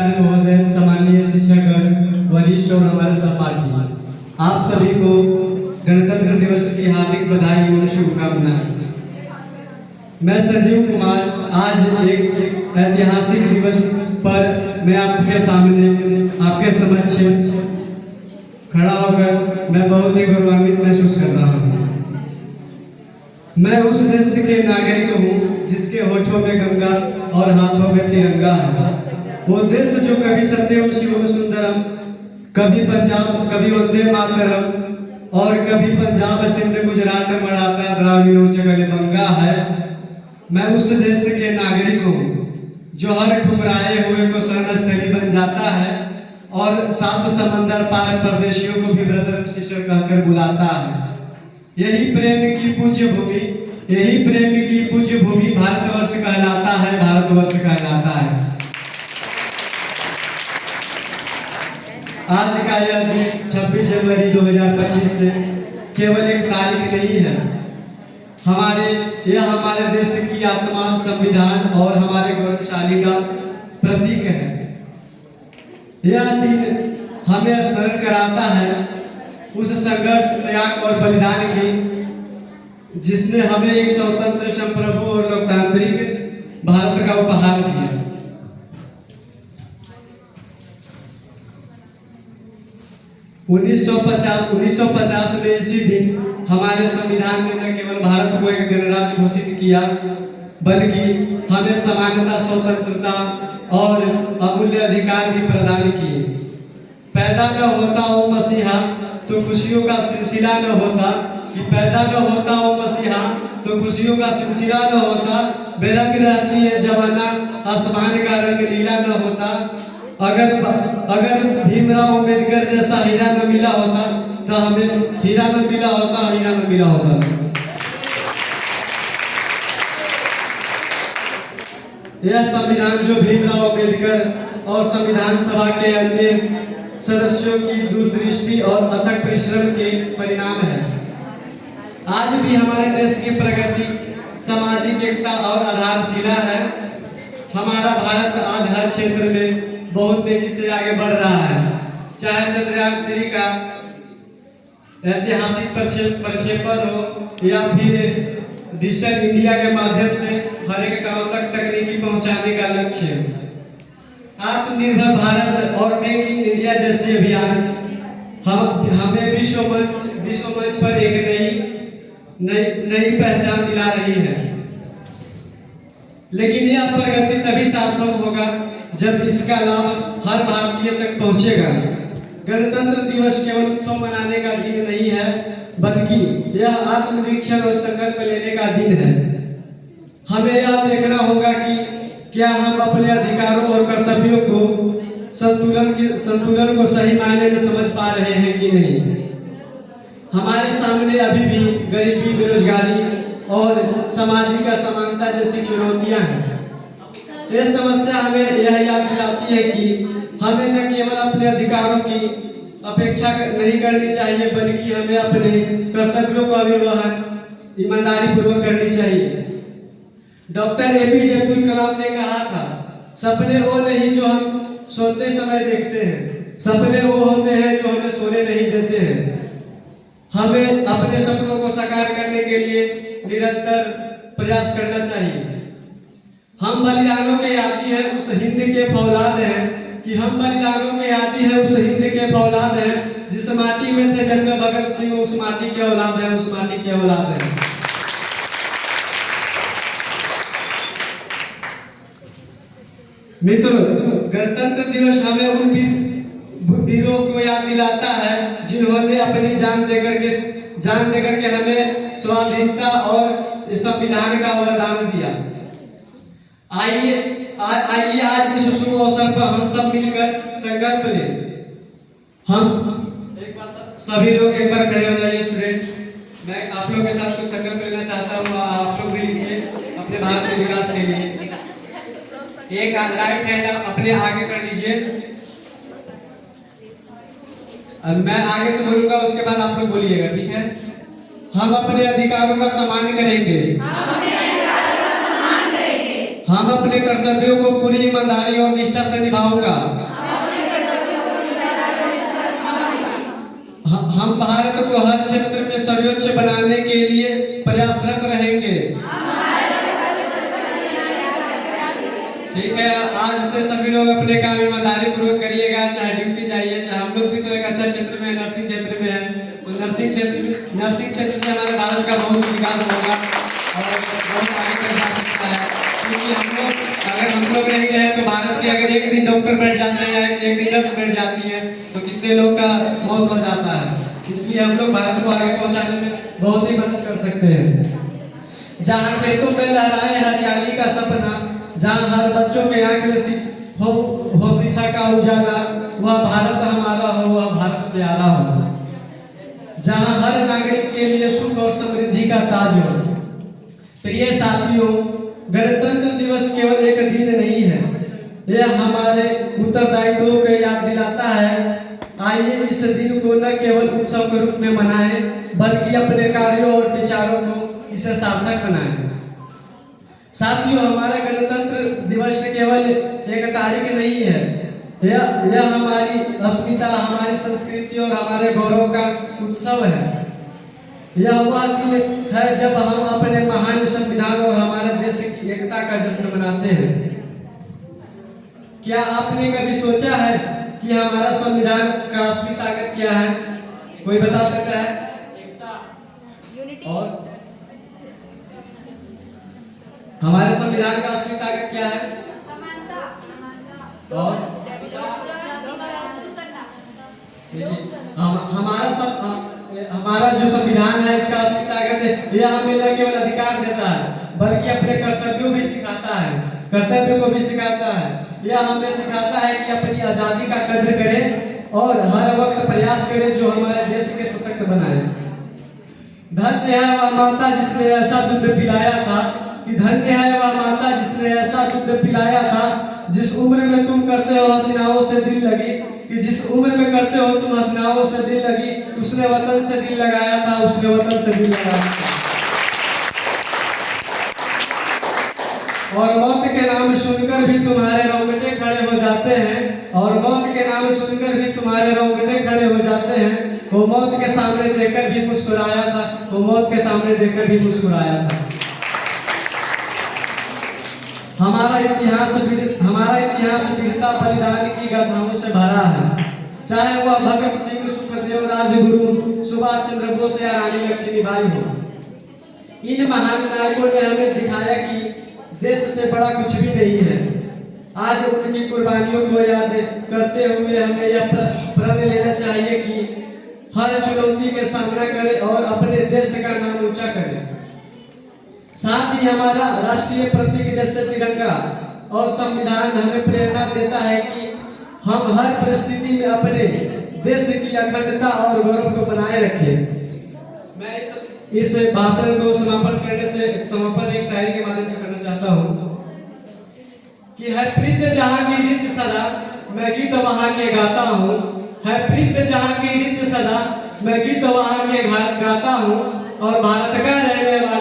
प्राचार्य महोदय, सम्मानीय शिक्षक, वरिष्ठ और हमारे सहपाठी, आप सभी को गणतंत्र दिवस की हार्दिक बधाई और शुभकामनाएं। मैं संजीव कुमार आज एक ऐतिहासिक दिवस पर मैं आपके सामने आपके समक्ष खड़ा होकर मैं बहुत ही गौरवान्वित महसूस कर रहा हूँ। मैं उस देश के नागरिक हूँ जिसके होठों में गंगा और हाथों में तिरंगा है। वो देश जो कभी सत्यम शिवम सुंदरम, कभी पंजाब, कभी वंदे मातरम और कभी पंजाब सिंध गुजरात मराठा द्राविड़ों जगलबंगा है। मैं उस देश के नागरिक हूँ जो हर ठुकराए हुए को शरणस्थली बन जाता है और सात समंदर पार परदेशियों को भी ब्रदर सिस्टर कहकर बुलाता है। यही प्रेम की पूज्य भूमि, यही प्रेम की पूज्य भूमि भारतवर्ष कहलाता है, भारतवर्ष कहलाता है। आज का यह दिन 26 जनवरी 2025 से केवल एक तारीख नहीं है, यह हमारे देश की आत्मा, संविधान और हमारे गौरवशाली का प्रतीक है। यह दिन हमें स्मरण कराता है उस संघर्ष, त्याग और बलिदान की जिसने हमें एक स्वतंत्र, संप्रभु और लोकतांत्रिक भारत का उपहार दिया। उन्नीस सौ पचास में इसी दिन हमारे संविधान ने न केवल भारत को एक गणराज्य घोषित किया बल्कि हमें समानता, स्वतंत्रता और अमूल्य अधिकार भी प्रदान किए। पैदा न होता ओ मसीहा तो खुशियों का सिलसिला न होता, कि पैदा न होता ओ मसीहा तो खुशियों का सिलसिला न होता। बेरंग रहती है जमाना, आसमान का रंग नीला न होता। अगर भीमराव अम्बेडकर जैसा हीरा न मिला होता तो हमें हीरा न मिला होता, हीरा न मिला होता। यह संविधान जो भीमराव अम्बेडकर और संविधान सभा के अन्य सदस्यों की दूरदृष्टि और अथक परिश्रम के परिणाम है। आज भी हमारे देश की प्रगति, सामाजिक एकता और आधारशिला है। हमारा भारत आज हर क्षेत्र में बहुत तेजी से आगे बढ़ रहा है। चाहे चंद्रयान 3 का ऐतिहासिक प्रक्षेपण हो या फिर डिजिटल इंडिया के माध्यम से हर एक गांव तक तकनीकी पहुंचाने का लक्ष्य, आत्मनिर्भर भारत और मेक इन इंडिया जैसे अभियान हमें विश्व मंच पर एक नई पहचान दिला रही है। लेकिन यह प्रगति तभी सार्थक होगा जब इसका लाभ हर भारतीय तक पहुंचेगा। गणतंत्र दिवस केवल उत्सव मनाने का दिन नहीं है, बल्कि यह आत्मनिरीक्षण और संकल्प लेने का दिन है। हमें यह देखना होगा कि क्या हम अपने अधिकारों और कर्तव्यों को संतुलन को सही मायने में समझ पा रहे हैं कि नहीं। हमारे सामने अभी भी गरीबी, बेरोजगारी और सामाजिक असमानता जैसी चुनौतियां हैं। यह समस्या हमें यह याद दिलाती है कि हमें न केवल अपने अधिकारों की अपेक्षा नहीं करनी चाहिए, बल्कि हमें अपने कर्तव्यों का निर्वहन ईमानदारी पूर्वक करनी चाहिए। डॉक्टर एपीजे अब्दुल कलाम ने कहा था, सपने वो नहीं जो हम सोते समय देखते हैं, सपने वो होते हैं जो हमें सोने नहीं देते हैं। हमें अपने सपनों को साकार करने के लिए निरंतर प्रयास करना चाहिए। हम बलिदानों के आदी हैं, उस हिंद के फौलाद हैं, कि हम बलिदानों के आदी हैं, उस हिंद के फौलाद हैं। जिस माटी में थे जन्मे भगत सिंह, उस माटी के औलाद है, उस माटी के औलाद है। मित्रों, गणतंत्र दिवस हमें उन वीरों को याद दिलाता है जिन्होंने अपनी जान देकर के हमें स्वाधीनता और संविधान का वरदान दिया। आइए आज इस शुभ अवसर पर हम सब मिलकर संकल्प लें। हम एक बार सभी लोग एक बार खड़े हो जाइए। स्टूडेंट, मैं आप लोगों के साथ कुछ संकल्प लेना चाहता हूँ। आप लोग भी लीजिए अपने भारत के विकास के लिए। एक राइट हैंड आप अपने आगे कर लीजिए। मैं आगे से बोलूंगा, उसके बाद आप लोग बोलिएगा, ठीक है? हम अपने अधिकारों का सम्मान करेंगे, हम अपने कर्तव्यों को पूरी ईमानदारी और निष्ठा से निभाऊंगा। हम भारत को हर क्षेत्र में सर्वोच्च बनाने के लिए प्रयासरत रहेंगे। ठीक है, आज से सभी लोग अपने काम ईमानदारी पूर्वक करिएगा, चाहे ड्यूटी जाइए, चाहे हम लोग भी तो एक अच्छा क्षेत्र में नर्सिंग क्षेत्र में है, तो नर्सिंग क्षेत्र से हमारे भारत का बहुत विकास होगा और बहुत आगे तक जा सकता है। क्योंकि अगर हम लोग नहीं रहे तो भारत के अगर एक दिन डॉक्टर बैठ जाते हैं या एक दिन नर्स बैठ जाती है तो कितने लोग का मौत हो जाता है। इसलिए हम लोग भारत को आगे पहुंचाने में बहुत ही मदद कर सकते हैं। जहाँ खेतों में लहराए हरियाली का सपना, जहाँ हर बच्चों के आंख में हो शिक्षा का उजाला, वह भारत हमारा हो, वह भारत प्यारा हो। जहाँ हर नागरिक के लिए सुख और समृद्धि का ताज हो। प्रिय साथियों, गणतंत्र दिवस केवल एक दिन नहीं है, यह हमारे उत्तरदायित्वों को याद दिलाता है। आइए इस दिन को न केवल उत्सव के रूप में मनाएं, बल्कि अपने कार्यों और विचारों को इसे सार्थक बनाएं। साथियों, हमारा गणतंत्र दिवस केवल एक तारीख नहीं है, यह हमारी अस्मिता, हमारी संस्कृति और हमारे गौरव का उत्सव है। यह वह दिन है जब हम अपने महान संविधान और हमारे देश की एकता का जश्न मनाते हैं। क्या आपने कभी सोचा है कि हमारा संविधान का असली ताकत क्या है? कोई बता सकता है? और हमारे संविधान का असली ताकत क्या है? और हमारा जो संविधान है इसका असली ताकत है, यह हमें न केवल अधिकार देता है बल्कि अपने कर्तव्यों भी सिखाता है, कर्तव्यों को भी सिखाता है। यह हमें सिखाता है कि अपनी आजादी का कद्र करें और हर वक्त प्रयास करें जो हमारे देश के सशक्त बनाए। धन्य है वह माता जिसने ऐसा दूध पिलाया था, कि धन्य है वह माता जिसने ऐसा दूध पिलाया था। जिस उम्र में तुम करते हो हसीनाओं से दिल लगी, कि जिस उम्र में करते हो तुम हसीनाओं से दिल लगी, उसने वतन से दिल लगाया था, उसने वतन से दिल लगाया था। और मौत के नाम सुनकर भी तुम्हारे रोंगटे खड़े हो जाते हैं, और मौत के नाम सुनकर भी तुम्हारे रोंगटे खड़े हो जाते हैं। वो मौत के सामने देखकर भी मुस्कुराया था, वो मौत के सामने देखकर भी मुस्कुराया था। हमारा इतिहास वीरता बलिदान की गाथाओं से भरा है। चाहे वह भगत सिंह, सुखदेव, राजगुरु, सुभाष चंद्र बोस या रानी लक्ष्मीबाई हो। इन महान नायकों ने हमें दिखाया कि देश से बड़ा कुछ भी नहीं है। आज उनकी कुर्बानियों को याद करते हुए हमें यह प्रण लेना चाहिए कि हर चुनौती के सामना करें और अपने देश का नाम ऊंचा करें। साथ ही हमारा राष्ट्रीय प्रतीक जैसे तिरंगा और संविधान हमें प्रेरणा देता है कि हम हर परिस्थिति में अपने देश की अखंडता और गौरव को बनाए रखें। मैं इस भाषण को समापन एक शायरी के माध्यम से करना चाहता हूँ कि है प्रीत जहाँ की रीत सदा, मैं गीत वहाँ के गाता हूँ। है प्रीत जहाँ की रीत सदा, मैं गीत वहाँ के गाता हूँ। और भारत का रहने वाला